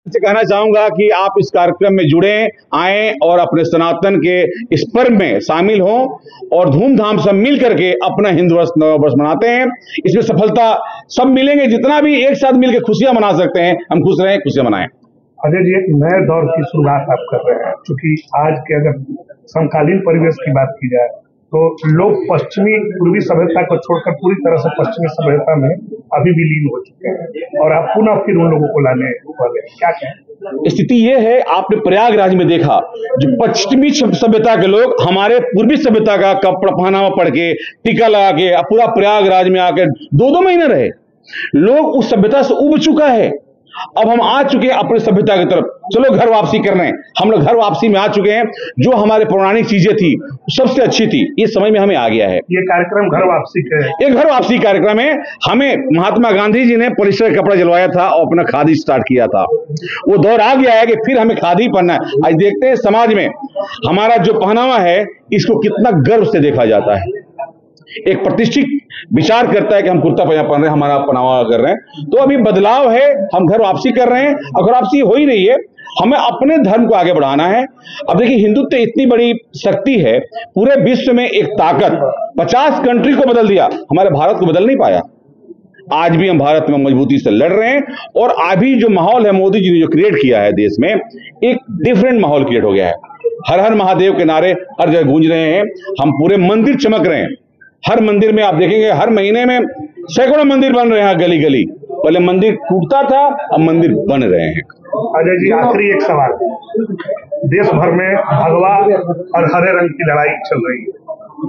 से कहना चाहूंगा कि आप इस कार्यक्रम में जुड़े आए और अपने सनातन के इस पर्व में शामिल हों और धूमधाम से मिल करके अपना हिंदू वर्ष नववर्ष मनाते हैं। इसमें सफलता सब मिलेंगे, जितना भी एक साथ मिलकर खुशियां मना सकते हैं, हम खुश रहें, खुशियां मनाएं। अजय जी, एक नए दौर की शुरुआत आप कर रहे हैं, क्योंकि आज के अगर समकालीन परिवेश की बात की जाए तो लोग पश्चिमी पूर्वी सभ्यता को छोड़कर पूरी तरह से पश्चिमी सभ्यता में अभी भी लीन हो चुके हैं और आप पुनः फिर उन लोगों को लाने वाले हैं, क्या कहें? स्थिति ये है, आपने प्रयागराज में देखा, जो पश्चिमी सभ्यता के लोग हमारे पूर्वी सभ्यता का कपड़ा पहनावा पड़ के टीका लगा के पूरा प्रयागराज में आकर 2-2 महीने रहे। लोग उस सभ्यता से उब चुका है। अब हम आ चुके हैं अपनी सभ्यता की तरफ, चलो घर वापसी कर रहे हैं। हम लोग घर वापसी में आ चुके हैं। जो हमारे पौराणिक चीजें थी सबसे अच्छी थी, ये समझ में हमें आ गया है। ये कार्यक्रम घर वापसी का है, ये घर वापसी कार्यक्रम है। हमें महात्मा गांधी जी ने पॉलिस्टर का कपड़ा जलवाया था और अपना खादी स्टार्ट किया था। वो दौर आ गया है कि फिर हमें खादी पहनना है। आज देखते हैं समाज में हमारा जो पहनावा है, इसको कितना गर्व से देखा जाता है। एक प्रतिष्ठित विचार करता है कि हम कुर्ता पजामा पहन रहे हैं, हमारा पहनावा कर रहे हैं। तो अभी बदलाव है, हम घर वापसी कर रहे हैं और घर वापसी हो ही रही है। हमें अपने धर्म को आगे बढ़ाना है। अब देखिए, हिंदुत्व इतनी बड़ी शक्ति है, पूरे विश्व में एक ताकत, 50 कंट्री को बदल दिया, हमारे भारत को बदल नहीं पाया। आज भी हम भारत में मजबूती से लड़ रहे हैं और अभी जो माहौल है, मोदी जी ने जो क्रिएट किया है देश में, एक डिफरेंट माहौल क्रिएट हो गया है। हर हर महादेव के नारे हर जगह गूंज रहे हैं। हम पूरे मंदिर चमक रहे हैं। हर मंदिर में आप देखेंगे, हर महीने में सैकड़ों मंदिर बन रहे हैं गली गली। पहले मंदिर टूटता था, अब मंदिर बन रहे हैं। अजय जी, आखिरी एक सवाल। देश भर में भगवा और हरे रंग की लड़ाई चल रही है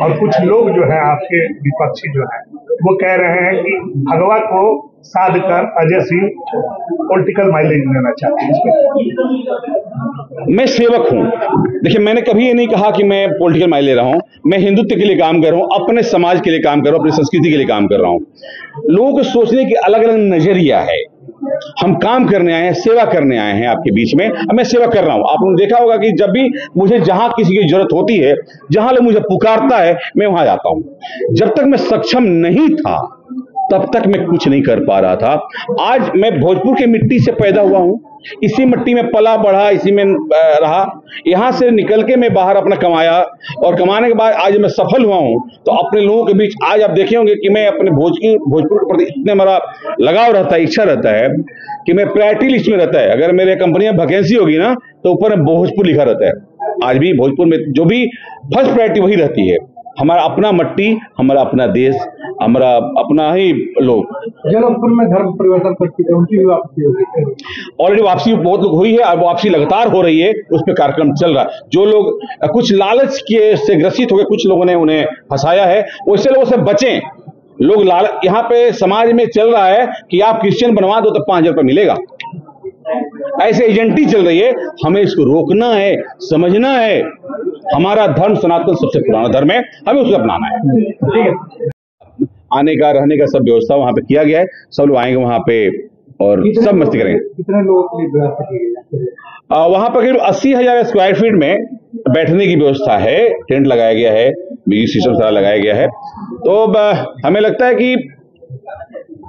और कुछ लोग जो है आपके विपक्षी जो है वो कह रहे हैं कि भगवा को साध कर अजय सिंह पॉलिटिकल माइलेज लेना चाहते हैं। मैं सेवक हूं। देखिए, मैंने कभी ये नहीं कहा कि मैं पॉलिटिकल माइलेज ले रहा हूं। मैं हिंदुत्व के लिए काम कर रहा हूं, अपने समाज के लिए काम कर रहा हूं, अपनी संस्कृति के लिए काम कर रहा हूं। लोगों को सोचने की अलग अलग नजरिया है। हम काम करने आए हैं, सेवा करने आए हैं आपके बीच में। अब मैं सेवा कर रहा हूं। आपने देखा होगा कि जब भी मुझे जहां किसी की जरूरत होती है, जहां लोग मुझे पुकारता है, मैं वहां जाता हूं। जब तक मैं सक्षम नहीं था तब तक मैं कुछ नहीं कर पा रहा था। आज मैं भोजपुर की मिट्टी से पैदा हुआ हूं, इसी मिट्टी में पला बढ़ा, इसी में रहा। यहां से निकल के मैं बाहर अपना कमाया और कमाने के बाद आज मैं सफल हुआ हूं। तो अपने लोगों के बीच आज आप देखे होंगे कि मैं अपने भोजपुर के प्रति इतने मेरा लगाव रहता है, इच्छा रहता है कि मैं प्रायोरिटी लिस्ट में रहता है। अगर मेरे कंपनी में वैकेंसी होगी ना, तो ऊपर में भोजपुर लिखा रहता है। आज भी भोजपुर में जो भी फर्स्ट प्रायोरिटी वही रहती है। हमारा अपना मट्टी, हमारा अपना देश, हमारा अपना ही लोग। जनकपुर में धर्म परिवर्तन कर चुके हैं, उनकी भी वापसी हो गई। ऑलरेडी वापसी बहुत लोग हुई है और वापसी लगातार हो रही है, उस पर कार्यक्रम चल रहा है। जो लोग कुछ लालच के से ग्रसित हो गए, कुछ लोगों ने उन्हें फंसाया है, वैसे लोगों से बचें। लोग यहाँ पे समाज में चल रहा है कि आप क्रिश्चियन बनवा दो तो 5,000 रुपये मिलेगा। ऐसे एजेंटी चल रही है। हमें इसको रोकना है, समझना है। हमारा धर्म सनातन सबसे पुराना धर्म है, हमें उसे अपनाना है। ठीक है। आने का, रहने का सब व्यवस्था वहां पे किया गया है। सब लोग आएंगे वहां पे और सब मस्ती करेंगे। कितने लोगों की व्यवस्था की गई है? वहां पर करीब 80,000 स्क्वायर फीट में बैठने की व्यवस्था है। टेंट लगाया गया है, म्यूजिक सिस्टम सारा लगाया गया है। तो हमें लगता है कि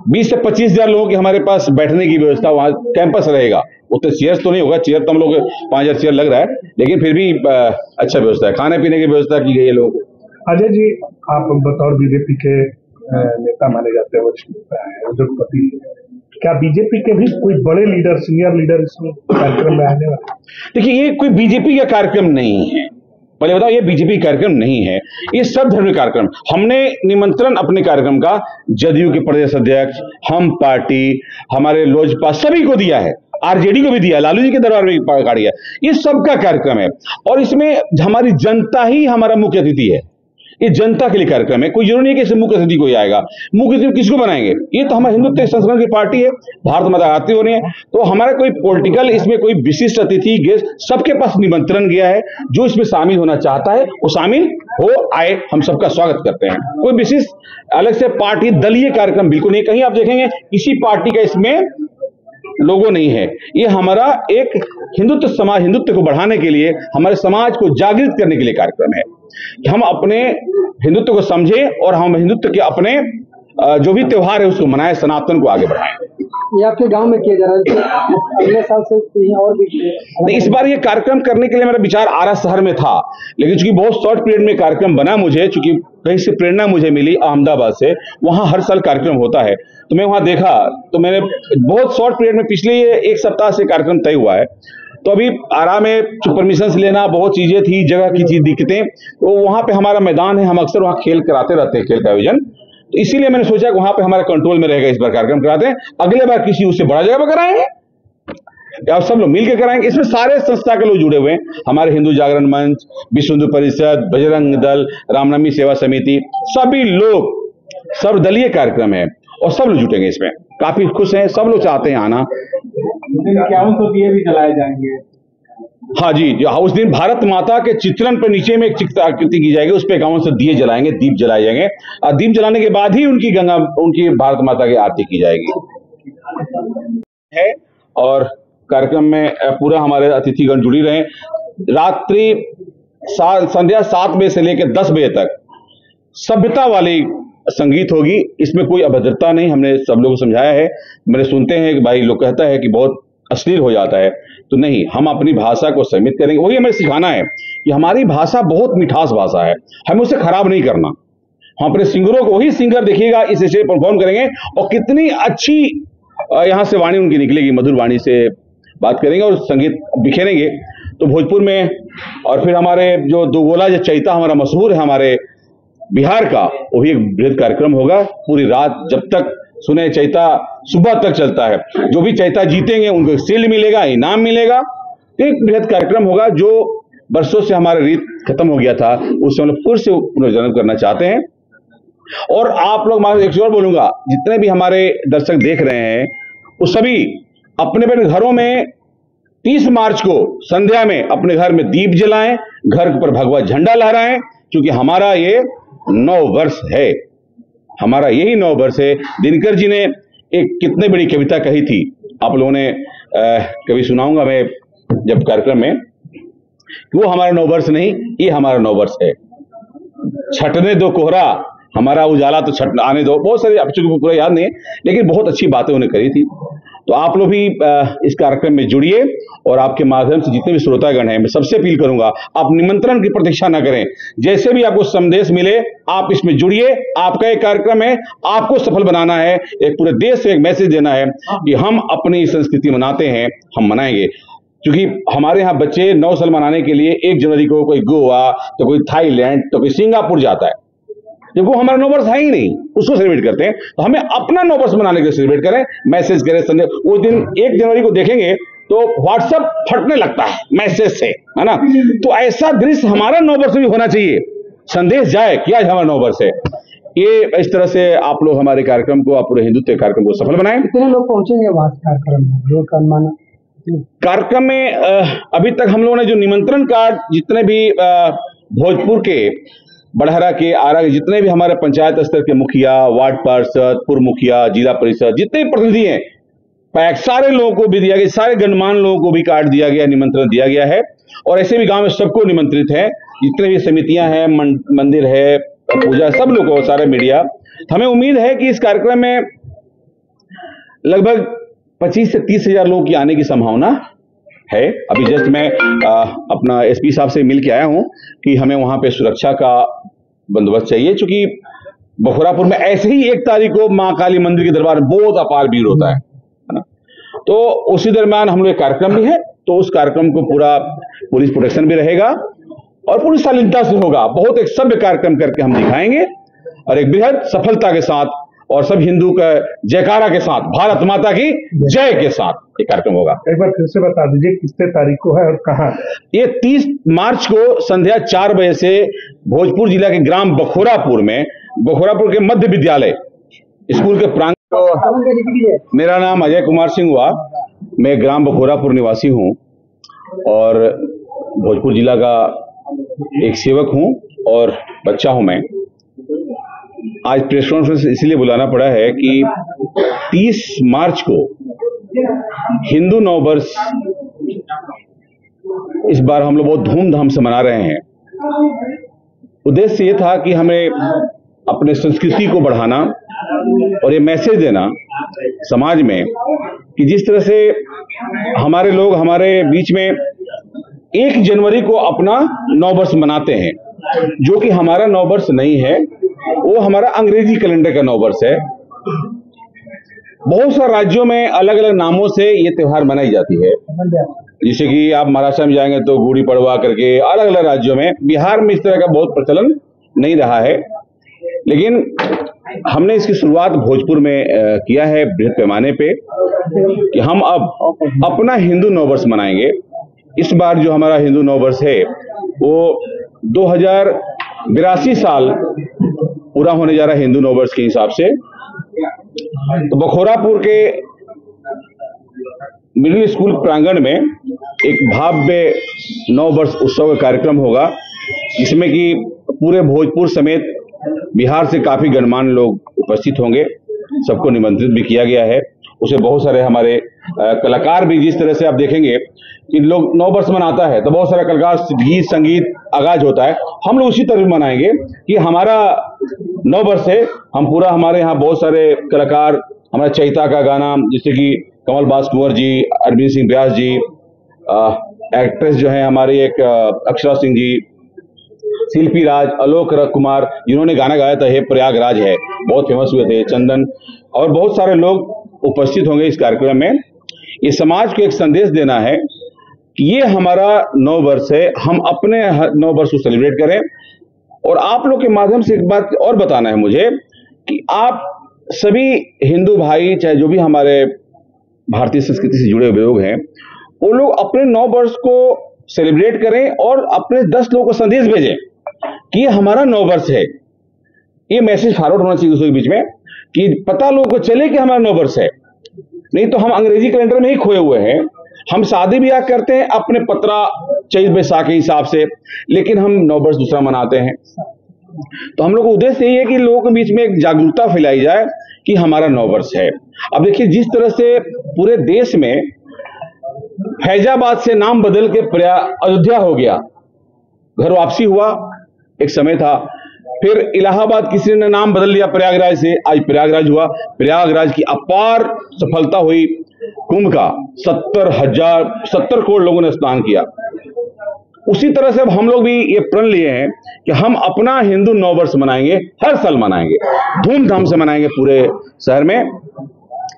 20 से 25,000 लोगों की हमारे पास बैठने की व्यवस्था वहाँ कैंपस रहेगा। उतने चेयर्स तो नहीं होगा, चेयर तो हम लोग 5,000 चेयर लग रहा है, लेकिन फिर भी अच्छा व्यवस्था है। खाने पीने की व्यवस्था की गई है लोगों को। अजय जी, आप बतौर बीजेपी के नेता माने जाते हैं, वरिष्ठ नेता है, उद्योगपति, क्या बीजेपी के भी कोई बड़े लीडर, सीनियर लीडर इसमें कार्यक्रम में आने वाले? देखिए, ये कोई बीजेपी का कार्यक्रम नहीं है। पहले बताओ, ये बीजेपी कार्यक्रम नहीं है, ये सब धर्म कार्यक्रम। हमने निमंत्रण अपने कार्यक्रम का जदयू के प्रदेश अध्यक्ष, हम पार्टी, हमारे लोजपा सभी को दिया है, आरजेडी को भी दिया, लालू जी के दरबार में गाड़ी है। ये सबका कार्यक्रम है और इसमें हमारी जनता ही हमारा मुख्य अतिथि है। ये जनता के लिए कार्यक्रम है। कोई जरूरी नहीं कि इसमें मुख्य अतिथि कोई आएगा। मुख्य अतिथि किसको बनाएंगे? ये तो हमारे हिंदुत्व संस्करण की पार्टी है, भारत माता आती हो रही है। तो हमारा कोई पॉलिटिकल इसमें कोई विशिष्ट अतिथि गेस्ट, सबके पास निमंत्रण गया है। जो इसमें शामिल होना चाहता है वो शामिल हो, आए, हम सबका स्वागत करते हैं। कोई विशिष्ट अलग से पार्टी दलीय कार्यक्रम बिल्कुल नहीं। कहीं आप देखेंगे किसी पार्टी का इसमें लोगो नहीं है। ये हमारा एक हिंदुत्व समाज, हिंदुत्व को बढ़ाने के लिए, हमारे समाज को जागृत करने के लिए कार्यक्रम है कि हम अपने हिंदुत्व को समझें और हम हिंदुत्व के अपने जो भी त्योहार है उसको मनाएं, सनातन को आगे बढ़ाएं। ये आपके गांव में किया जा रहा है, अगले साल से कहीं और भी नहीं, इस बार ये कार्यक्रम करने के लिए मेरा विचार आरा शहर में था, लेकिन चूंकि बहुत शॉर्ट पीरियड में कार्यक्रम बना, मुझे चूंकि कहीं से प्रेरणा मुझे मिली अहमदाबाद से, वहां हर साल कार्यक्रम होता है, तो मैं वहां देखा, तो मैंने बहुत शॉर्ट पीरियड में पिछले एक सप्ताह से कार्यक्रम तय हुआ है। तो अभी आरा में परमिशन लेना, बहुत चीजें थी, जगह की चीज दिक्कतें, तो वहां पे हमारा मैदान है, हम अक्सर वहां खेल कराते रहते हैं, खेल का आयोजन, तो इसीलिए मैंने सोचा कि वहां पे हमारे कंट्रोल में रहेगा, इस बार कार्यक्रम कराते हैं, अगले बार किसी उससे बड़ा जगह पर कराएंगे या सब लोग मिलकर कराएंगे। इसमें सारे संस्था के लोग जुड़े हुए हैं, हमारे हिंदू जागरण मंच, विश्व हिंदू परिषद, बजरंग दल, रामनवमी सेवा समिति, सभी लोग, सर्वदलीय कार्यक्रम है और सब लोग जुटेंगे इसमें, काफी खुश हैं, सब लोग चाहते हैं आना। 51 दिए भी जलाए जाएंगे। हाँ जी, उस दिन भारत माता के चित्रण पर नीचे में एक चित्राकृति की जाएगी, उस पर 51 दिए जलाएंगे, दीप जलाए जाएंगे, और दीप जलाने के बाद ही उनकी भारत माता की आरती की जाएगी है। और कार्यक्रम में पूरा हमारे अतिथिगण जुड़ी रहे। रात्रि संध्या 7 बजे से लेकर 10 बजे तक सभ्यता वाली संगीत होगी, इसमें कोई अभद्रता नहीं, हमने सब लोगों को समझाया है। मैंने सुनते हैं कि भाई लोग कहता है कि बहुत अश्लील हो जाता है, तो नहीं, हम अपनी भाषा को संमित करेंगे, वही हमें सिखाना है कि हमारी भाषा बहुत मिठास भाषा है, हमें उसे खराब नहीं करना। हम अपने सिंगरों को, वही सिंगर देखिएगा इस स्टेज परफॉर्म करेंगे और कितनी अच्छी यहाँ से वाणी उनकी निकलेगी, मधुर वाणी से बात करेंगे और संगीत बिखेरेंगे। तो भोजपुर में, और फिर हमारे जो दो गोला जो चैता हमारा मशहूर है हमारे बिहार का, वो भी एक बृहद कार्यक्रम होगा, पूरी रात जब तक सुने चैता सुबह तक चलता है, जो भी चैता जीतेंगे उनको शील्ड मिलेगा, इनाम मिलेगा। एक बृहद कार्यक्रम होगा जो वर्षों से हमारा रीत खत्म हो गया था, उससे हम लोग फिर से पुनर्जन्म करना चाहते हैं। और आप लोग, मैं एक और बोलूंगा, जितने भी हमारे दर्शक देख रहे हैं वो सभी अपने अपने घरों में 30 मार्च को संध्या में अपने घर में दीप जलाएं, घर पर भगवा झंडा लहराएं, क्योंकि हमारा ये 9 वर्ष है, हमारा यही 9 वर्ष है। दिनकर जी ने एक कितने बड़ी कविता कही थी, आप लोगों ने कभी सुनाऊंगा मैं जब कार्यक्रम में, कि वो हमारा 9 वर्ष नहीं, ये हमारा 9 वर्ष है। छटने दो कोहरा, हमारा उजाला तो छट आने दो, बहुत सारी, अब चूंकि पूरा याद नहीं है, लेकिन बहुत अच्छी बातें उन्हें करी थी। तो आप लोग भी इस कार्यक्रम में जुड़िए, और आपके माध्यम से जितने भी श्रोतागण हैं, मैं सबसे अपील करूंगा, आप निमंत्रण की प्रतीक्षा न करें, जैसे भी आपको संदेश मिले आप इसमें जुड़िए। आपका एक कार्यक्रम है, आपको सफल बनाना है, एक पूरे देश से एक मैसेज देना है कि हम अपनी संस्कृति मनाते हैं, हम मनाएंगे। क्योंकि हमारे यहाँ बच्चे 9 साल मनाने के लिए 1 जनवरी को कोई गोवा, तो कोई थाईलैंड, तो कोई सिंगापुर जाता है, जब वो हमारा 9 वर्ष है ही नहीं, उसको सेलिब्रेट करते हैं। तो हमें अपना 9 वर्ष मनाने के लिए सेलिब्रेट करें, मैसेज करें, संदेश। उस दिन 1 जनवरी को देखेंगे तो व्हाट्सएप फटने लगता है मैसेज से, है ना। तो ऐसा दृश्य हमारा 9 वर्ष भी होना चाहिए, संदेश जाए कि आज हमारा 9 वर्ष है। ये इस तरह से आप लोग हमारे कार्यक्रम को, आप पूरे हिंदुत्व कार्यक्रम को सफल बनाएं। कितने लोग पहुंचेंगे कार्यक्रम में? कार्यक्रम में अभी तक हम लोगों ने जो निमंत्रण कार्ड, जितने भी भोजपुर के, बड़हरा के, आरा के जितने भी हमारे पंचायत स्तर के मुखिया, वार्ड पार्षद, पूर्व मुखिया, जिला परिषद, जितने प्रतिनिधि हैं, पैक सारे लोगों को भी दिया गया, सारे गणमान्य लोगों को भी कार्ड दिया गया, निमंत्रण दिया गया है। और ऐसे भी गांव में सबको निमंत्रित है, जितने भी समितियां हैं, मंदिर है, पूजा, सब लोग को, सारे मीडिया। हमें उम्मीद है कि इस कार्यक्रम में लगभग 25 से 30 हजार लोगों की आने की संभावना है। अभी जस्ट मैं अपना एसपी साहब से मिल के आया हूं कि हमें वहां पे सुरक्षा का बंदोबस्त चाहिए, क्योंकि बखोरापुर में ऐसे ही 1 तारीख को मां काली मंदिर के दरबार में बहुत अपार भीड़ होता है ना। तो उसी दरमियान हम लोग एक कार्यक्रम भी है, तो उस कार्यक्रम को पूरा पुलिस प्रोटेक्शन भी रहेगा और पूरी शालीनता से होगा। बहुत एक सभ्य कार्यक्रम करके हम दिखाएंगे और एक बृहद सफलता के साथ और सब हिंदू का जयकारा के साथ, भारत माता की जय के साथ ये कार्यक्रम होगा। एक बार फिर से बता दीजिए कितने तारीख को है और कहाँ? ये 30 मार्च को संध्या 4 बजे से भोजपुर जिला के ग्राम बखोरापुर में, बखोरापुर के मध्य विद्यालय स्कूल के प्रांगण। तो मेरा नाम अजय कुमार सिंह हुआ, मैं ग्राम बखोरापुर निवासी हूँ और भोजपुर जिला का एक सेवक हूँ और बच्चा हूँ मैं। आज प्रेस कॉन्फ्रेंस इसलिए बुलाना पड़ा है कि 30 मार्च को हिंदू 9 वर्ष इस बार हम लोग बहुत धूमधाम से मना रहे हैं। उद्देश्य ये था कि हमें अपने संस्कृति को बढ़ाना और ये मैसेज देना समाज में कि जिस तरह से हमारे लोग हमारे बीच में 1 जनवरी को अपना नववर्ष मनाते हैं, जो कि हमारा नववर्ष नहीं है, वो हमारा अंग्रेजी कैलेंडर का नववर्ष है। बहुत सारे राज्यों में अलग अलग नामों से ये त्योहार मनाई जाती है, जैसे कि आप महाराष्ट्र में जाएंगे तो गुड़ी पड़वा करके अलग अलग राज्यों में। बिहार में इस तरह का बहुत प्रचलन नहीं रहा है, लेकिन हमने इसकी शुरुआत भोजपुर में किया है बृहद पैमाने पे कि हम अब अपना हिंदू नववर्ष मनाएंगे। इस बार जो हमारा हिंदू नववर्ष है वो 2082 साल पूरा होने जा रहा है हिंदू नववर्ष के हिसाब से। तो बखोरापुर के मिडिल स्कूल प्रांगण में एक भव्य नववर्ष उत्सव का कार्यक्रम होगा, जिसमें कि पूरे भोजपुर समेत बिहार से काफी गणमान्य लोग उपस्थित होंगे। सबको निमंत्रित भी किया गया है। उसे बहुत सारे हमारे कलाकार भी, जिस तरह से आप देखेंगे कि लोग नववर्ष मनाता है तो बहुत सारे कलाकार गीत संगीत आगाज होता है, हम लोग उसी तरह मनाएंगे कि हमारा नववर्ष है। हम पूरा हमारे यहाँ बहुत सारे कलाकार, हमारा चैता का गाना जैसे कि कमल बास कुंवर जी, अरविंद सिंह व्यास जी, एक्ट्रेस जो है हमारी एक अक्षरा सिंह जी, शिल्पी राज, आलोक कुमार जिन्होंने गाना गाया था हे प्रयागराज है, बहुत फेमस हुए थे, चंदन, और बहुत सारे लोग उपस्थित होंगे इस कार्यक्रम में। ये समाज को एक संदेश देना है कि ये हमारा नववर्ष है, हम अपने नववर्ष को सेलिब्रेट करें। और आप लोग के माध्यम से एक बात और बताना है मुझे कि आप सभी हिंदू भाई, चाहे जो भी हमारे भारतीय संस्कृति से जुड़े हुए लोग हैं, वो लोग अपने नववर्ष को सेलिब्रेट करें और अपने 10 लोगों को संदेश भेजें कि ये हमारा नववर्ष है। ये मैसेज फॉरवर्ड होना चाहिए दूसरों के बीच में कि पता लोगों को चले कि हमारा नववर्ष है। नहीं तो हम अंग्रेजी कैलेंडर में ही खोए हुए हैं। हम शादी ब्याह करते हैं अपने पतरा चैत बैसाख के हिसाब से, लेकिन हम नववर्ष दूसरा मनाते हैं। तो हम लोग का उद्देश्य यही है कि लोगों के बीच में एक जागरूकता फैलाई जाए कि हमारा नववर्ष है। अब देखिए, जिस तरह से पूरे देश में फैजाबाद से नाम बदल के अयोध्या हो गया, घर वापसी हुआ, एक समय था। फिर इलाहाबाद किसी ने नाम बदल लिया प्रयागराज से, आज प्रयागराज हुआ। प्रयागराज की अपार सफलता हुई। कुंभ का 70 करोड़ लोगों ने स्नान किया। उसी तरह से अब हम लोग भी ये प्रण लिए हैं कि हम अपना हिंदू नववर्ष मनाएंगे, हर साल मनाएंगे, धूमधाम से मनाएंगे पूरे शहर में,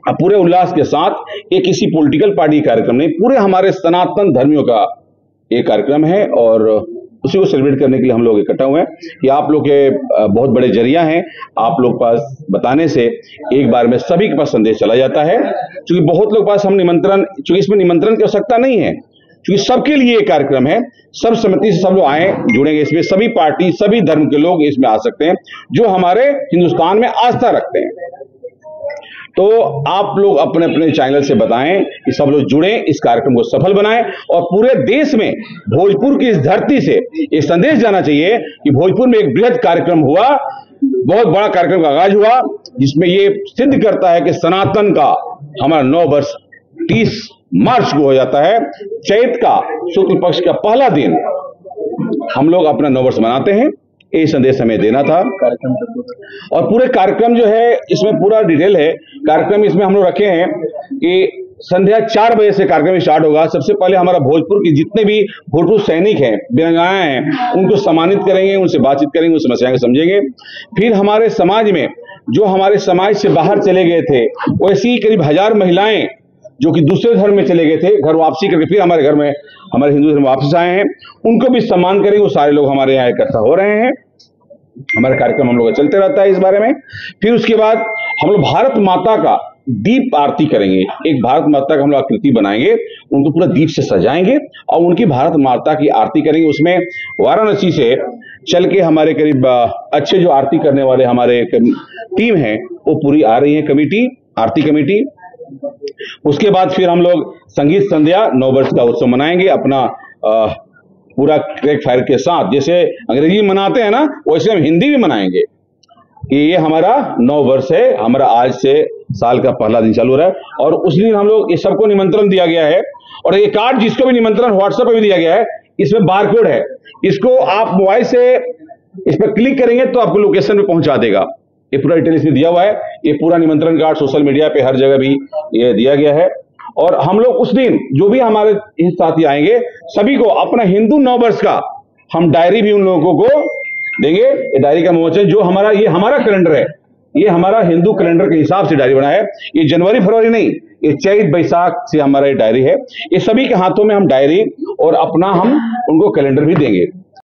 पूरे उल्लास के साथ। ये किसी पॉलिटिकल पार्टी कार्यक्रम नहीं, पूरे हमारे सनातन धर्मियों का ये कार्यक्रम है और उसी को सेलिब्रेट करने के लिए हम लोग इकट्ठा हुए हैं। कि आप लोग के बहुत बड़े जरिया हैं, आप लोग पास बताने से एक बार में सभी के पास संदेश चला जाता है। क्योंकि बहुत लोग पास हम निमंत्रण, क्योंकि इसमें निमंत्रण की आवश्यकता नहीं है, क्योंकि सबके लिए ये कार्यक्रम है, सब सहमति से सब लोग आए जुड़ेंगे इसमें। सभी पार्टी, सभी धर्म के लोग इसमें आ सकते हैं जो हमारे हिंदुस्तान में आस्था रखते हैं। तो आप लोग अपने अपने चैनल से बताएं कि सब लोग जुड़ें, इस कार्यक्रम को सफल बनाएं और पूरे देश में भोजपुर की इस धरती से ये संदेश जाना चाहिए कि भोजपुर में एक बृहद कार्यक्रम हुआ, बहुत बड़ा कार्यक्रम का आगाज हुआ, जिसमें ये सिद्ध करता है कि सनातन का हमारा नववर्ष 30 मार्च को हो जाता है। चैत का शुक्ल पक्ष का पहला दिन हम लोग अपना नववर्ष मनाते हैं। ये संदेश हमें देना था। और पूरे कार्यक्रम जो है, इसमें पूरा डिटेल है कार्यक्रम। इसमें हम लोग रखे हैं कि संध्या 4 बजे से कार्यक्रम स्टार्ट होगा। सबसे पहले हमारा भोजपुर की जितने भी भोजपुर सैनिक हैं, वीरांगनाएं हैं, उनको सम्मानित करेंगे, उनसे बातचीत करेंगे, उन समस्याओं को समझेंगे। फिर हमारे समाज में जो हमारे समाज से बाहर चले गए थे, वैसी करीब 1000 महिलाएं जो कि दूसरे धर्म में चले गए थे, घर वापसी करके फिर हमारे घर में, हमारे हिंदू धर्म वापस आए हैं, उनको भी सम्मान करेंगे। वो सारे लोग हमारे यहाँ इकट्ठा हो रहे हैं। हमारा कार्यक्रम हम लोग का चलते रहता है इस बारे में। फिर उसके बाद हम लोग भारत माता का दीप आरती करेंगे। एक भारत माता का हम लोग आकृति बनाएंगे, उनको पूरा दीप से सजाएंगे और उनकी भारत माता की आरती करेंगे। उसमें वाराणसी से चल के हमारे करीब अच्छे जो आरती करने वाले हमारे टीम है, वो पूरी आ रही है कमेटी, आरती कमेटी। उसके बाद फिर हम लोग संगीत संध्या नववर्ष का उत्सव मनाएंगे अपना पूरा क्रैक फायर के साथ। जैसे अंग्रेजी में मनाते हैं ना, वैसे हम हिंदी भी मनाएंगे कि ये हमारा नववर्ष है। हमारा आज से साल का पहला दिन चालू रहा है और उस दिन हम लोग ये सबको निमंत्रण दिया गया है। और ये कार्ड जिसको भी निमंत्रण व्हाट्सएप पे भी दिया गया है, इसमें बारकोड है। इसको आप मोबाइल से इस पर क्लिक करेंगे तो आपको लोकेशन पे पहुंचा देगा। ये पूरा डिटेल इसमें दिया हुआ है। ये पूरा निमंत्रण कार्ड सोशल मीडिया पे हर जगह भी ये दिया गया है। और हम लोग उस दिन जो भी हमारे साथी आएंगे सभी को अपना हिंदू नववर्ष का हम डायरी भी उन लोगों को देंगे। ये डायरी का विमोचन जो ये हमारा कैलेंडर है, ये हमारा हिंदू कैलेंडर के हिसाब से डायरी बना है। ये जनवरी फरवरी नहीं, ये चैत बैसाख से हमारा ये डायरी है। ये सभी के हाथों में हम डायरी और अपना हम उनको कैलेंडर भी देंगे।